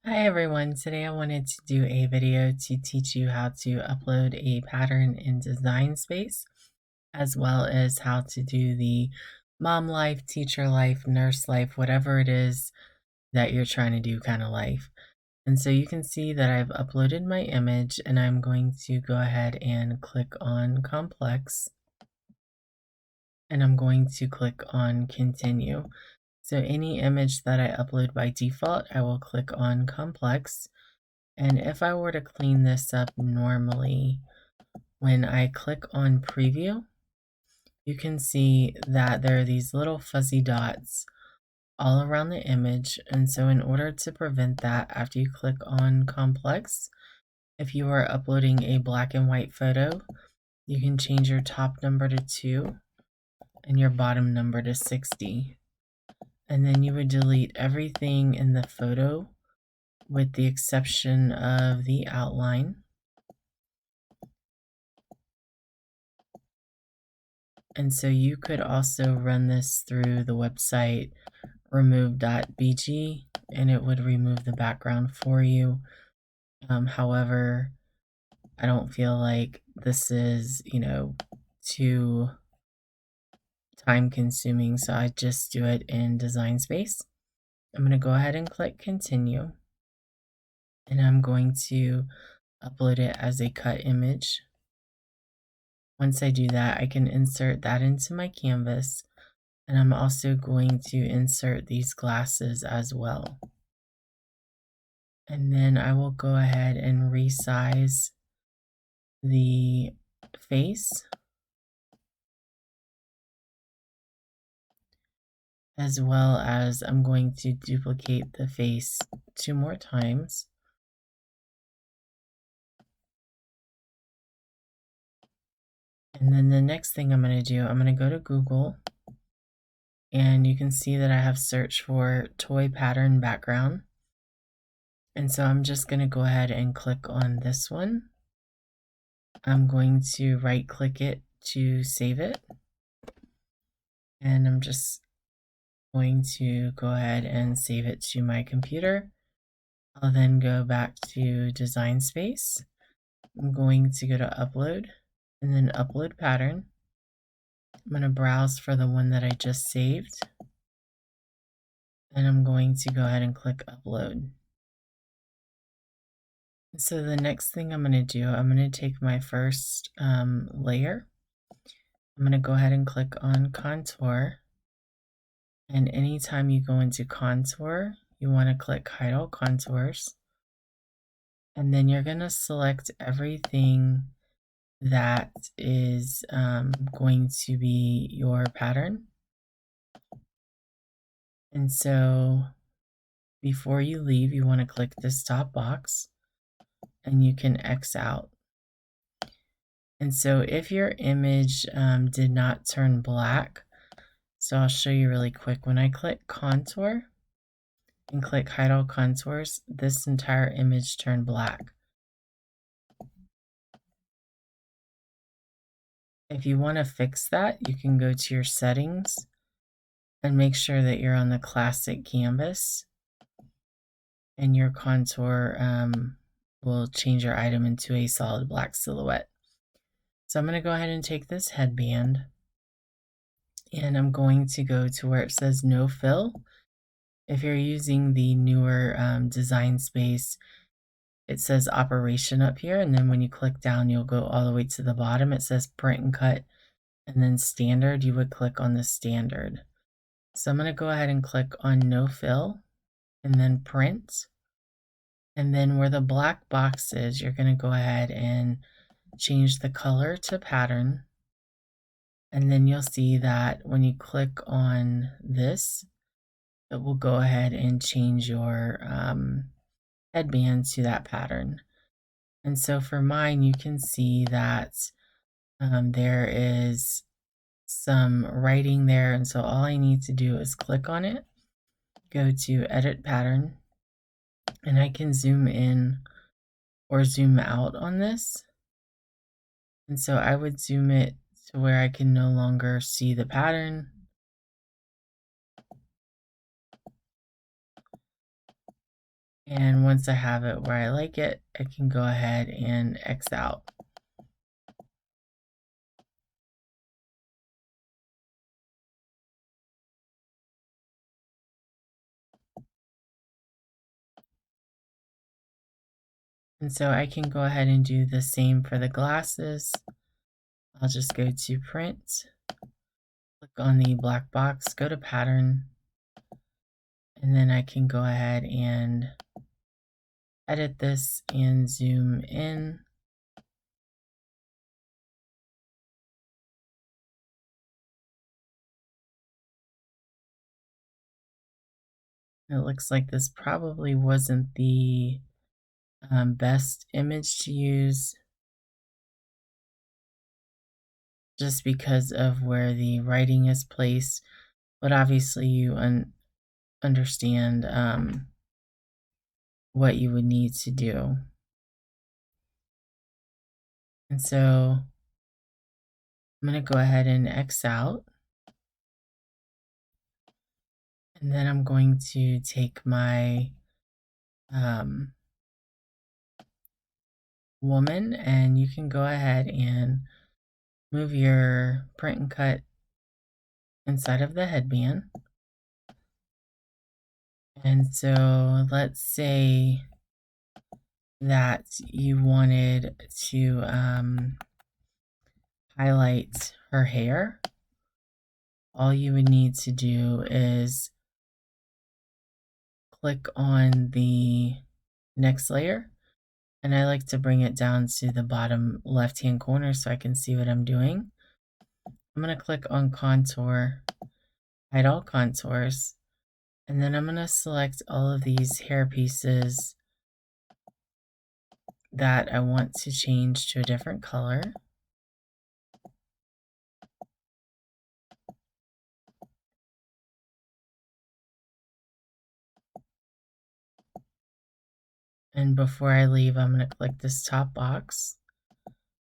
Hi everyone, today I wanted to do a video to teach you how to upload a pattern in Design Space, as well as how to do the mom life, teacher life, nurse life, whatever it is that you're trying to do kind of life. And so you can see that I've uploaded my image and I'm going to go ahead and click on Complex and I'm going to click on Continue. So any image that I upload by default, I will click on Complex. And if I were to clean this up normally, when I click on preview, you can see that there are these little fuzzy dots all around the image. And so in order to prevent that, after you click on complex, if you are uploading a black and white photo, you can change your top number to 2 and your bottom number to 60. And then you would delete everything in the photo with the exception of the outline. And so you could also run this through the website remove.bg and it would remove the background for you. However, I don't feel like this is, too time consuming, so I just do it in Design Space. I'm going to go ahead and click continue and I'm going to upload it as a cut image. Once I do that, I can insert that into my canvas. And I'm also going to insert these glasses as well. And then I will go ahead and resize the face, as well as I'm going to duplicate the face 2 more times. And then the next thing I'm going to do, I'm going to go to Google and you can see that I have searched for toy pattern background. And so I'm just going to go ahead and click on this one. I'm going to right click it to save it. And I'm just going to go ahead and save it to my computer. I'll then go back to Design Space. I'm going to go to Upload and then Upload Pattern. I'm going to browse for the one that I just saved. And I'm going to go ahead and click Upload. So the next thing I'm going to do, I'm going to take my first layer. I'm going to go ahead and click on Contour. And anytime you go into Contour, you want to click Hide All Contours. And then you're going to select everything that is going to be your pattern. And so before you leave, you want to click this top box and you can X out. And so if your image did not turn black, so I'll show you really quick. When I click contour and click hide all contours, this entire image turned black. If you want to fix that, you can go to your settings and make sure that you're on the classic canvas and your contour will change your item into a solid black silhouette. So I'm going to go ahead and take this headband and I'm going to go to where it says no fill. If you're using the newer Design Space, it says operation up here, and then when you click down, you'll go all the way to the bottom. It says print and cut, and then standard, you would click on the standard. So I'm going to go ahead and click on no fill, and then print. And then where the black box is, you're going to go ahead and change the color to pattern. And then you'll see that when you click on this, it will go ahead and change your headband to that pattern. And so for mine, you can see that there is some writing there. And so all I need to do is click on it, go to edit pattern, and I can zoom in or zoom out on this. And so I would zoom it to where I can no longer see the pattern. And once I have it where I like it, I can go ahead and X out. And so I can go ahead and do the same for the glasses. I'll just go to print, click on the black box, go to pattern, and then I can go ahead and edit this and zoom in. It looks like this probably wasn't the best image to use just because of where the writing is placed, but obviously you understand what you would need to do. And so I'm going to go ahead and X out. And then I'm going to take my woman, and you can go ahead and move your print and cut inside of the headband. And so let's say that you wanted to highlight her hair. All you would need to do is click on the next layer, and I like to bring it down to the bottom left hand corner so I can see what I'm doing. I'm going to click on contour, hide all contours, and then I'm going to select all of these hair pieces that I want to change to a different color. And before I leave, I'm going to click this top box.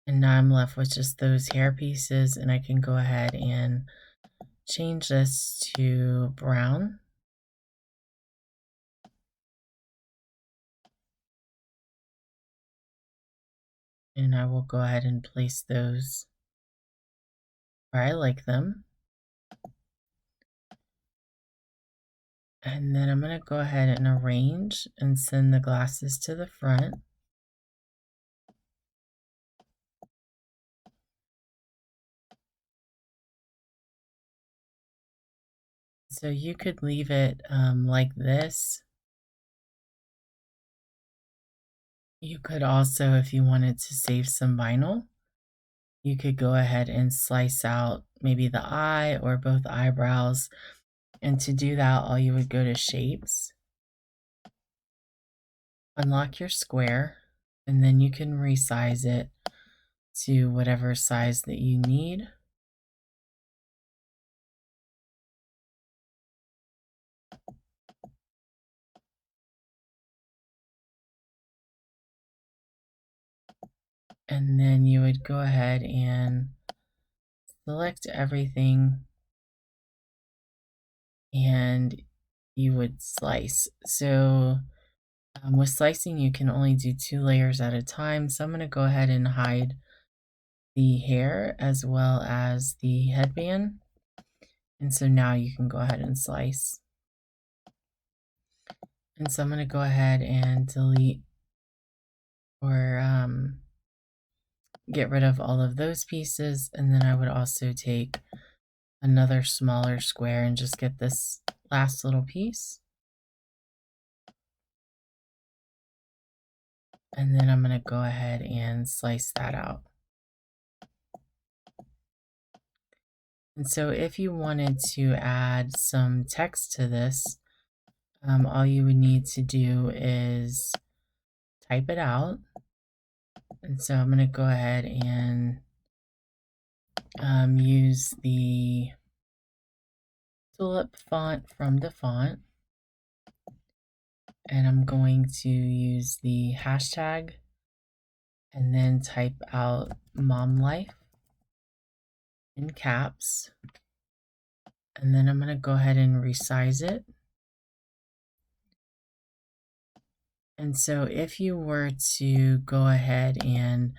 And now I'm left with just those hair pieces, and I can go ahead and change this to brown. And I will go ahead and place those where I like them. And then I'm going to go ahead and arrange and send the glasses to the front. So you could leave it like this. You could also, if you wanted to save some vinyl, you could go ahead and slice out maybe the eye or both eyebrows. And to do that, all you would go to shapes, unlock your square, and then you can resize it to whatever size that you need. And then you would go ahead and select everything, and you would slice. So with slicing, you can only do 2 layers at a time. So I'm going to go ahead and hide the hair as well as the headband. And so now you can go ahead and slice. And so I'm going to go ahead and delete or get rid of all of those pieces. And then I would also take another smaller square and just get this last little piece. And then I'm going to go ahead and slice that out. And so if you wanted to add some text to this, all you would need to do is type it out. And so I'm going to go ahead and use the Tulip font from DaFont. And I'm going to use the hashtag and then type out mom life in caps. And then I'm going to go ahead and resize it. And so if you were to go ahead and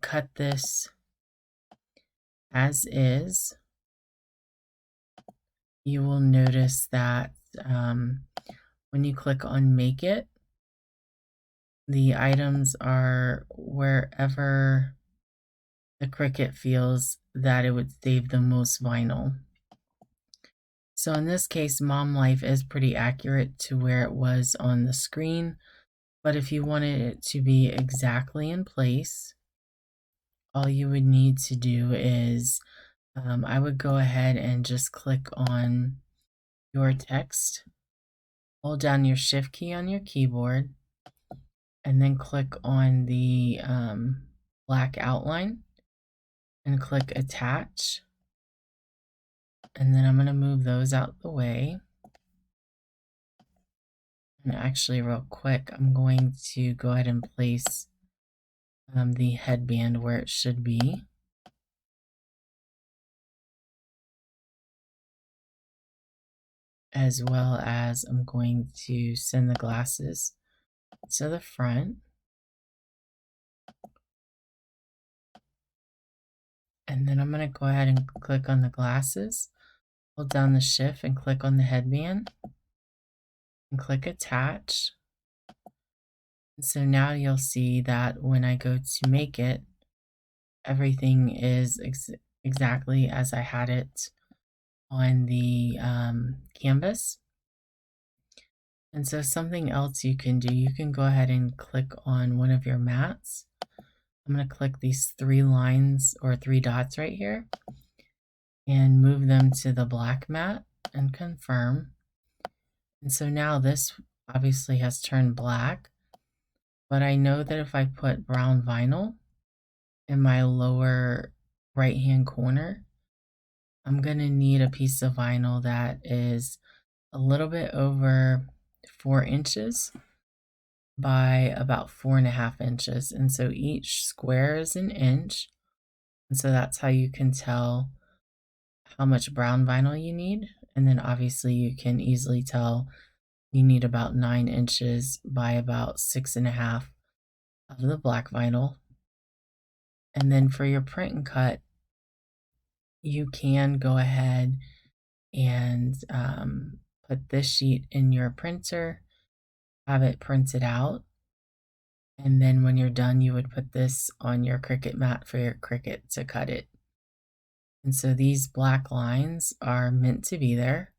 cut this as is, you will notice that when you click on Make It, the items are wherever the Cricut feels that it would save the most vinyl. So in this case, Mom Life is pretty accurate to where it was on the screen, but if you wanted it to be exactly in place, all you would need to do is I would go ahead and just click on your text, hold down your Shift key on your keyboard, and then click on the black outline and click Attach. And then I'm going to move those out the way. And actually, real quick, I'm going to go ahead and place the headband where it should be. As well as I'm going to send the glasses to the front. And then I'm going to go ahead and click on the glasses, hold down the Shift and click on the headband and click Attach. And so now you'll see that when I go to make it, everything is exactly as I had it on the canvas. And so something else you can do, you can go ahead and click on one of your mats. I'm going to click these 3 lines or 3 dots right here and move them to the black mat and confirm. And so now this obviously has turned black, but I know that if I put brown vinyl in my lower right hand corner, I'm going to need a piece of vinyl that is a little bit over 4 inches by about 4.5 inches. And so each square is an inch. And so that's how you can tell how much brown vinyl you need. And then obviously you can easily tell you need about 9 inches by about 6.5 of the black vinyl. And then for your print and cut, you can go ahead and put this sheet in your printer, have it printed out, and then when you're done, you would put this on your Cricut mat for your Cricut to cut it. And so these black lines are meant to be there.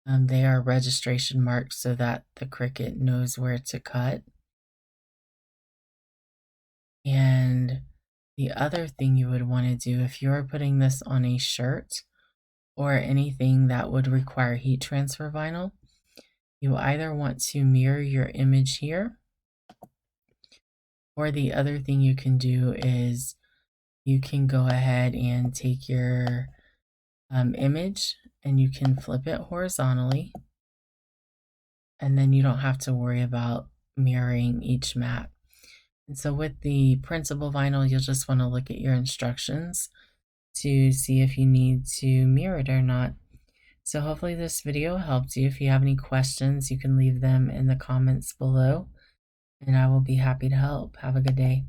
They are registration marks so that the Cricut knows where to cut. And the other thing you would want to do if you're putting this on a shirt or anything that would require heat transfer vinyl, you either want to mirror your image here, or the other thing you can do is you can go ahead and take your image and you can flip it horizontally, and then you don't have to worry about mirroring each mat. And so with the printable vinyl, you'll just want to look at your instructions to see if you need to mirror it or not. So hopefully this video helped you. If you have any questions, you can leave them in the comments below, and I will be happy to help. Have a good day.